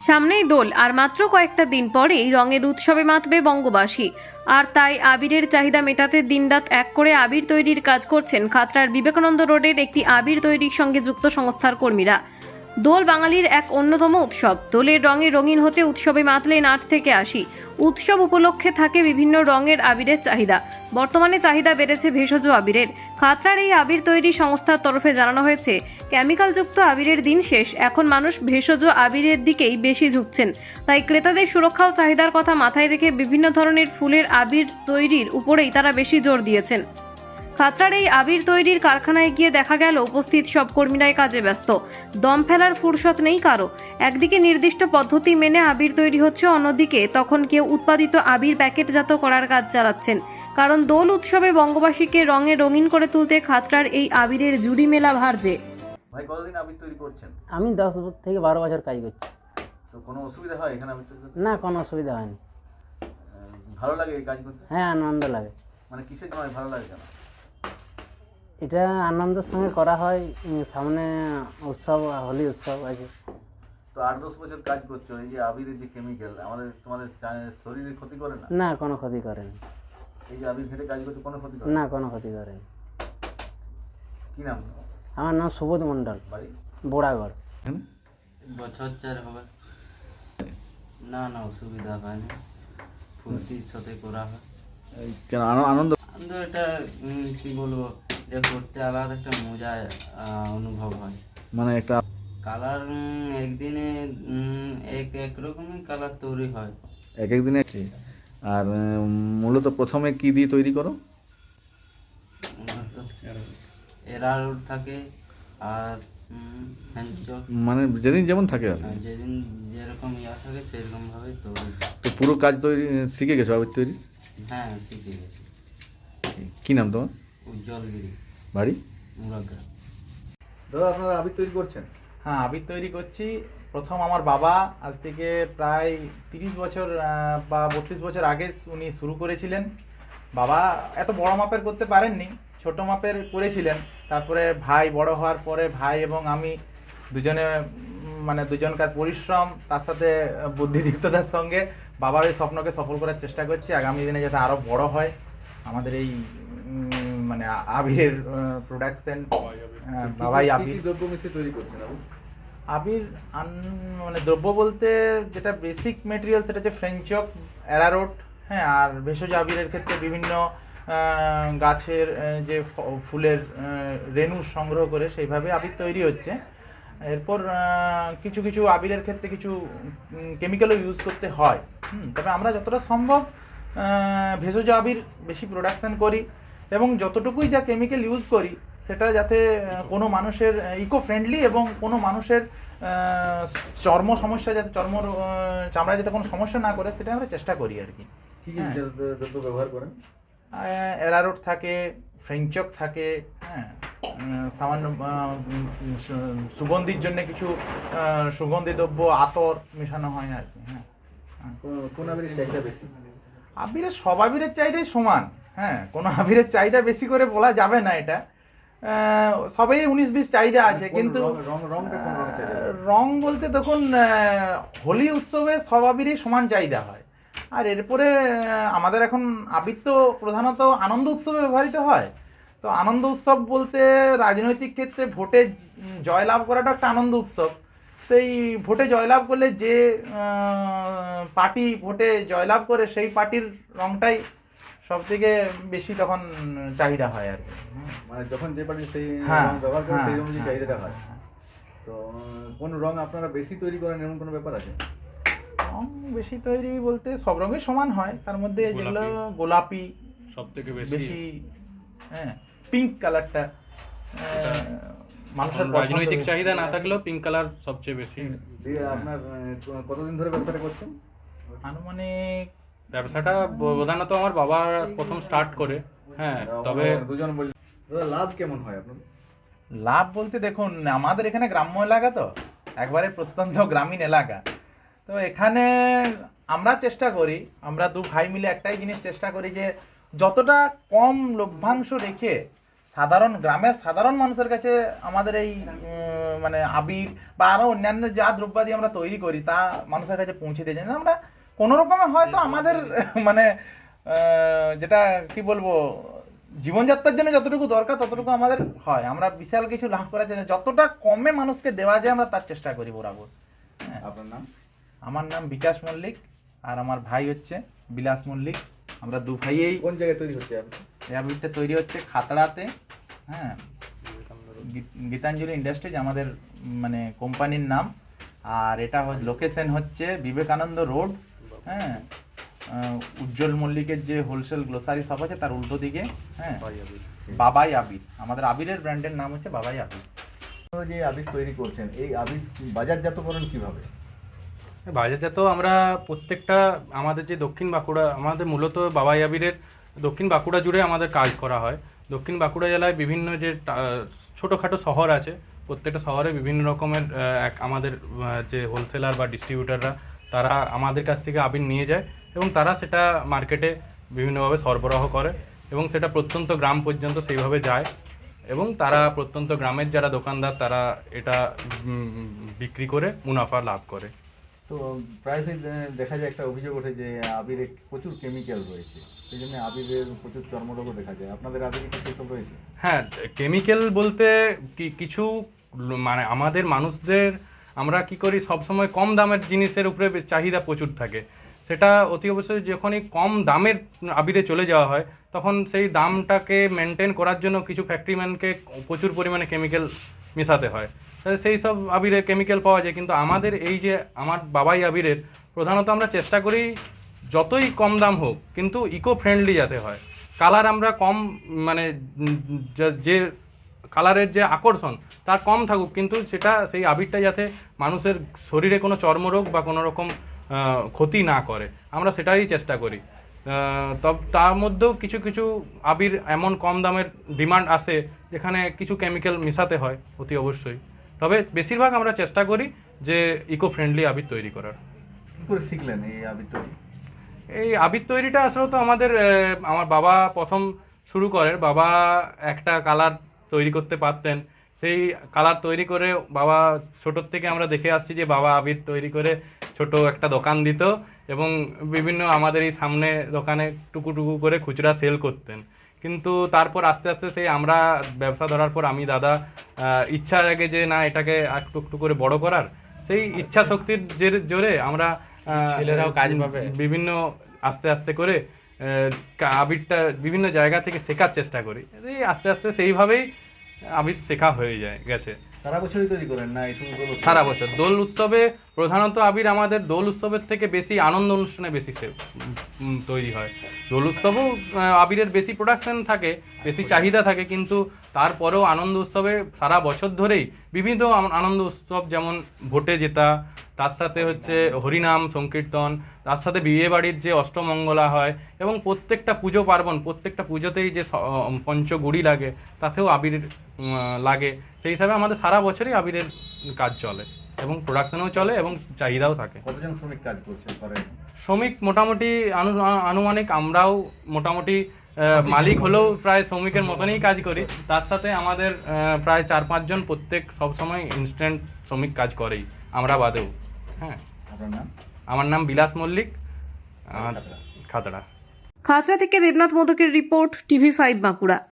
সামনেই দোল আর মাত্র কয়েকটা দিন পরেই রঙের উৎসবে মাতবে বঙ্গবাসী। আর তাই আবিরের চাহিদা মেটাতে দিনরাত এক করে আবির তৈরির কাজ করছেন খাতড়ার বিবেকানন্দ রোডের একটি আবির তৈরির সঙ্গে যুক্ত সংস্থার কর্মীরা। দোল বাঙালির এক অন্যতম উৎসব। দোলের রঙে রঙিন হতে উৎসবে মাতলেন 8 থেকে 80। উৎসব উপলক্ষে থাকে বিভিন্ন রঙের আবিরের চাহিদা। বর্তমানে চাহিদা বেড়েছে ভেষজ আবিরের। খাতড়ার এই আবির তৈরি সংস্থার তরফে জানানো হয়েছে, কেমিক্যালযুক্ত আবিরের দিন শেষ, এখন মানুষ ভেষজ আবিরের দিকেই বেশি ঝুঁকছেন। তাই ক্রেতাদের সুরক্ষা ও চাহিদার কথা মাথায় রেখে বিভিন্ন ধরনের ফুলের আবির তৈরির উপরেই তারা বেশি জোর দিয়েছেন। খাতড়ার এই আবির তৈরির কারখানায় গিয়ে দেখা গেল উপস্থিত সব কর্মীরাই কাজে ব্যস্ত। দম ফেলার ফুরসত নেই কারো। একদিকে নির্দিষ্ট পদ্ধতি মেনে আবির তৈরি হচ্ছে, অন্যদিকে তখন কেউ উৎপাদিত আবির প্যাকেটজাত করার কাজ চালাচ্ছেন। কারণ দোল উৎসবে বঙ্গবাসীকে রঙে রঙিন করে তুলতে খাতড়ার এই আবিরের জুড়ি মেলা ভারজে। ভাই কতদিন আবির তৈরি করছেন? আমি 10 থেকে 12 বছর কাজ করছি। তো কোনো অসুবিধা হয় এখানে আবির তৈরি করতে? না, কোনো অসুবিধা হয়নি। ভালো লাগে এই কাজ করতে? হ্যাঁ, আনন্দ লাগে। মানে কিসের জন্য ভালো লাগে কেন? এটা আনন্দের সঙ্গে করা হয়। সামনে উৎসব, হোলি উৎসব আছে। তো 8-10 বছর কাজ করছো, এই যে আবিরের যে কেমিক্যাল তোমাদের শরীরে ক্ষতি করে না? না, কোনো ক্ষতি করেনি। এই যে আবির ঘেটে কাজ করতে কোনো ক্ষতি করে না, কোনো ক্ষতি করেনি। কি নাম? আমার নাম সুবোধ মণ্ডল, বাড়ি বোড়াগড়। বছর 4 হবে। না না, অসুবিধা হয় না, ফুর্তির সাথে করা হয়। কেন আনন্দ? আনন্দ এটা কি বলবো, এটা করতে আলাদা একটা মজা অনুভব হয়। মানে একটা কালার একদিনে এক রকমই কালার তৈরি হয় এক এক দিনে। আর মূলত প্রথমে কি দিয়ে তৈরি করো? এরারুট থাকে আর হ্যান্ডচক, মানে যেদিন যেমন থাকে আর যেদিন যেরকম থাকে সেরকম ভাবে তৈরি। তো পুরো কাজ তৈরি শিখে গেছো আবির তৈরি? হ্যাঁ, শিখে গেছি। কি নাম তোমার? উজ্জ্বলগিরি, বাড়ি? মুরাগ্রাম। দাদা আপনারা আবির তৈরি করছেন? হ্যাঁ, আবির তৈরি করছি। প্রথম আমার বাবা আজ থেকে প্রায় 30 বছর বা 32 বছর আগে উনি শুরু করেছিলেন। বাবা এত বড় মাপের করতে পারেননি, ছোট মাপের করেছিলেন। তারপরে ভাই বড় হওয়ার পরে ভাই এবং আমি দুজনে মানে দুজনকার পরিশ্রম, তার সাথে বুদ্ধিদীপ্ততার সঙ্গে বাবার এই স্বপ্নকে সফল করার চেষ্টা করছি। আগামী দিনে যাতে আরও বড় হয় আমাদের এই মানে আবিরের প্রোডাকশন। বাবাই আবির দ্রব্য মিশিয়ে তৈরি করছেন আবির মানে দ্রব্য বলতে যেটা বেসিক মেটেরিয়াল সেটা হচ্ছে ফ্রেঞ্চক, অ্যারারোট, হ্যাঁ। আর ভেষজ আবিরের ক্ষেত্রে বিভিন্ন গাছের যে ফুলের রেণু সংগ্রহ করে সেইভাবে আবির তৈরি হচ্ছে। এরপর কিছু কিছু আবিরের ক্ষেত্রে কিছু কেমিক্যালও ইউজ করতে হয়। তবে আমরা যতটা সম্ভব ভেষজ আবির বেশি প্রোডাকশন করি এবং যতটুকুই যা কেমিক্যাল ইউজ করি সেটা যাতে কোনো মানুষের ইকো ফ্রেন্ডলি এবং কোনো মানুষের চর্ম সমস্যা যাতে চামড়ায় যাতে কোনো সমস্যা না করে সেটা আমরা চেষ্টা করি আর কি। কি কি দ্রব্য ব্যবহার করেন? অ্যারারোট থাকে, ফ্রেঞ্চক থাকে, হ্যাঁ। সামান্য সুগন্ধির জন্য কিছু সুগন্ধি দ্রব্য আতর মেশানো হয় আর কি। হ্যাঁ, কোন আবিরের চাহিদা বেশি? আবিরের সব আবিরের চাহিদাই সমান। হ্যাঁ, কোনো আবিরের চাহিদা বেশি করে বলা যাবে না। এটা সবাই 19-20 চাহিদা আছে, কিন্তু রং বলতে দেখুন হোলি উৎসবে সব আবিরই সমান চাহিদা হয়। আর এরপরে আমাদের এখন আবির তো প্রধানত আনন্দ উৎসবে ব্যবহৃত হয়। তো আনন্দ উৎসব বলতে রাজনৈতিক ক্ষেত্রে ভোটে জয়লাভ করাটা একটা আনন্দ উৎসব। সেই ভোটে জয়লাভ করলে যে পার্টি ভোটে জয়লাভ করে সেই পার্টির রংটাই সব থেকে বেশি তখন চাহিদা হয় আর কি। মানে যখন যে পার্টি সেই হ্যাঁ, রং ব্যবহার করে সেই অনুযায়ী হ্যাঁ, চাহিদাটা হয়। তো কোন রং আপনারা বেশি তৈরি করেন এমন কোনো ব্যাপার আছে? রং বেশি তৈরি বলতে সব রঙই সমান হয়, তার মধ্যে যেগুলো গোলাপি সবথেকে বেশি, হ্যাঁ, পিঙ্ক কালারটা মানুষের রাজনৈতিক চাহিদা না থাকলেও পিঙ্ক কালার সবচেয়ে বেশি। দিয়ে আপনার কতদিন ধরে ব্যবসাটা করছেন? আনুমানিক ব্যবসাটা প্রধানত আমার বাবা প্রথম স্টার্ট করে। হ্যাঁ, তবে দুজন বলি দাদা লাভ কেমন হয় আপনার? লাভ বলতে দেখুন আমাদের এখানে গ্রাম্য এলাকা, তো একবারে প্রত্যন্ত গ্রামীণ এলাকা। তো এখানে আমরা চেষ্টা করি, আমরা দু ভাই মিলে একটাই জিনিস চেষ্টা করি যে যতটা কম লভ্যাংশ রেখে গ্রামের সাধারণ মানুষের কাছে আমাদের এই মানে আবির বা আরো অন্যান্য যা দ্রব্যাদি আমরা তৈরি করি তা মানুষের কাছে পৌঁছে দিয়ে যাই। আমরা কোনো রকমে হয়তো আমাদের মানে যেটা কি বলবো, জীবনযাত্রার জন্য যতটুকু দরকার ততটুকু আমাদের হয়। আমরা বিশাল কিছু লাভ করার জন্য যতটা কমে মানুষকে দেওয়া যায় আমরা তার চেষ্টা করি বরাবর। আপনার নাম? আমার নাম বিকাশ মল্লিক আর আমার ভাই হচ্ছে বিলাস মল্লিক। আমরা দু ভাইয়েই। কোন জায়গায় তৈরি হচ্ছে আপনি? এই আবিরটা তৈরি হচ্ছে খাতড়াতে, হ্যাঁ, গীতাঞ্জলি ইন্ডাস্ট্রিজ আমাদের মানে কোম্পানির নাম। আর এটা লোকেশন হচ্ছে বিবেকানন্দ রোড, হ্যাঁ, উজ্জ্বল মল্লিকের যে হোলসেল গ্লোসারি শপ আছে তার উল্টো দিকে, হ্যাঁ, বাবাই আবির। আমাদের আবিরের ব্র্যান্ডের নাম হচ্ছে বাবাই আবির। আপনারা যে আবির তৈরি করছেন, এই আবির বাজারজাত করেন কিভাবে? বাজারজাত আমরা প্রত্যেকটা আমাদের যে দক্ষিণ বাঁকুড়া, আমাদের মূলত বাবাই আবিরের দক্ষিণ বাঁকুড়া জুড়ে আমাদের কাজ করা হয়। দক্ষিণ বাঁকুড়া জেলায় বিভিন্ন যে ছোটোখাটো শহর আছে, প্রত্যেকটা শহরে বিভিন্ন রকমের আমাদের যে হোলসেলার বা ডিস্ট্রিবিউটাররা তারা আমাদের কাছ থেকে আবির নিয়ে যায় এবং তারা সেটা মার্কেটে বিভিন্নভাবে সরবরাহ করে এবং সেটা প্রত্যন্ত গ্রাম পর্যন্ত সেইভাবে যায় এবং তারা প্রত্যন্ত গ্রামের যারা দোকানদার তারা এটা বিক্রি করে মুনাফা লাভ করে। তো প্রায়শই দেখা যায় একটা অভিযোগ ওঠে যে আবিরে প্রচুর কেমিক্যাল রয়েছে, সেই জন্য আবিরের প্রচুর চর্মরোগও দেখা যায়। আপনাদের আবিরে কি সেসব রয়েছে? হ্যাঁ, কেমিক্যাল বলতে কিছু মানে আমাদের মানুষদের আমরা কি করি, সবসময় কম দামের জিনিসের উপরে চাহিদা প্রচুর থাকে। সেটা অতি অবশ্যই যখনই কম দামের আবিরে চলে যাওয়া হয় তখন সেই দামটাকে মেনটেন করার জন্য কিছু ফ্যাক্টরিম্যানকে প্রচুর পরিমাণে কেমিক্যাল মেশাতে হয়, সেই সব আবিরে কেমিক্যাল পাওয়া যায়। কিন্তু আমাদের এই যে আমার বাবাই আবিরের প্রধানত আমরা চেষ্টা করি যতই কম দাম হোক কিন্তু ইকো ফ্রেন্ডলি যাতে হয়। কালার আমরা কম মানে যে কালারের যে আকর্ষণ তার কম থাকুক, কিন্তু সেটা সেই আবিরটা যাতে মানুষের শরীরে কোনো চর্মরোগ বা কোনো রকম ক্ষতি না করে, আমরা সেটাই চেষ্টা করি। তার মধ্যেও কিছু কিছু আবির এমন কম দামের ডিমান্ড আসে যেখানে কিছু কেমিক্যাল মেশাতে হয় অতি অবশ্যই, তবে বেশিরভাগ আমরা চেষ্টা করি যে ইকো ফ্রেন্ডলি আবির তৈরি করার। কী করে শিখলেন এই আবির তৈরি? এই আবির তৈরিটা আসলে তো আমার বাবা প্রথম শুরু করেন। বাবা একটা কালার তৈরি করতে পারতেন, সেই কালার তৈরি করে বাবা ছোটোর থেকে আমরা দেখে আসছি যে বাবা আবির তৈরি করে ছোট একটা দোকান দিত এবং বিভিন্ন আমাদের এই সামনে দোকানে টুকু টুকু করে খুচরা সেল করতেন। কিন্তু তারপর আস্তে আস্তে সেই আমরা ব্যবসা ধরার পর আমি দাদা ইচ্ছা জাগে যে না এটাকে একটু একটু করে বড় করার, সেই ইচ্ছা শক্তির জোরে আমরা ছেলেরাও কাজ পাবে বিভিন্ন আস্তে আস্তে করে আবিরটা বিভিন্ন জায়গা থেকে শেখার চেষ্টা করি। এই আস্তে আস্তে সেইভাবেই আবির শেখা হয়ে গেছে। সারা বছরই তৈরি করেন না এই সময়? সারা বছর দোল উৎসবে প্রধানত আবির আমাদের দোল উৎসবের থেকে বেশি আনন্দ অনুষ্ঠানে বেশি তৈরি হয়। দোল উৎসবেও আবিরের বেশি প্রোডাকশন থাকে, বেশি চাহিদা থাকে, কিন্তু তারপরেও আনন্দ উৎসবে সারা বছর ধরেই বিভিন্ন আনন্দ উৎসব, যেমন ভোটে জেতা, তার সাথে হচ্ছে হরিনাম সংকীর্তন, তার সাথে বিয়ে বাড়ির যে অষ্টমঙ্গলা হয় এবং প্রত্যেকটা পুজো পার্বণ, প্রত্যেকটা পুজোতেই যে পঞ্চগুড়ি লাগে তাতেও আবির লাগে। সেই হিসাবে আমাদের সারা বছরই আবিরের কাজ চলে এবং প্রোডাকশনও চলে এবং চাহিদাও থাকে। কতজন শ্রমিক কাজ করছে? শ্রমিক মোটামুটি আনুমানিক আমরাও মোটামুটি মালিক হলেও প্রায় শ্রমিকের মতনই কাজ করি। তার সাথে আমাদের প্রায় 4-5 জন প্রত্যেক সবসময় ইনস্ট্যান্ট শ্রমিক কাজ করেই, আমরা বাদেও। হ্যাঁ, আপনার নাম? আমার নাম বিলাস মল্লিক, খাতড়া। খাতড়া থেকে দেবনাথ মোদকের রিপোর্ট, TV5 বাঁকুড়া।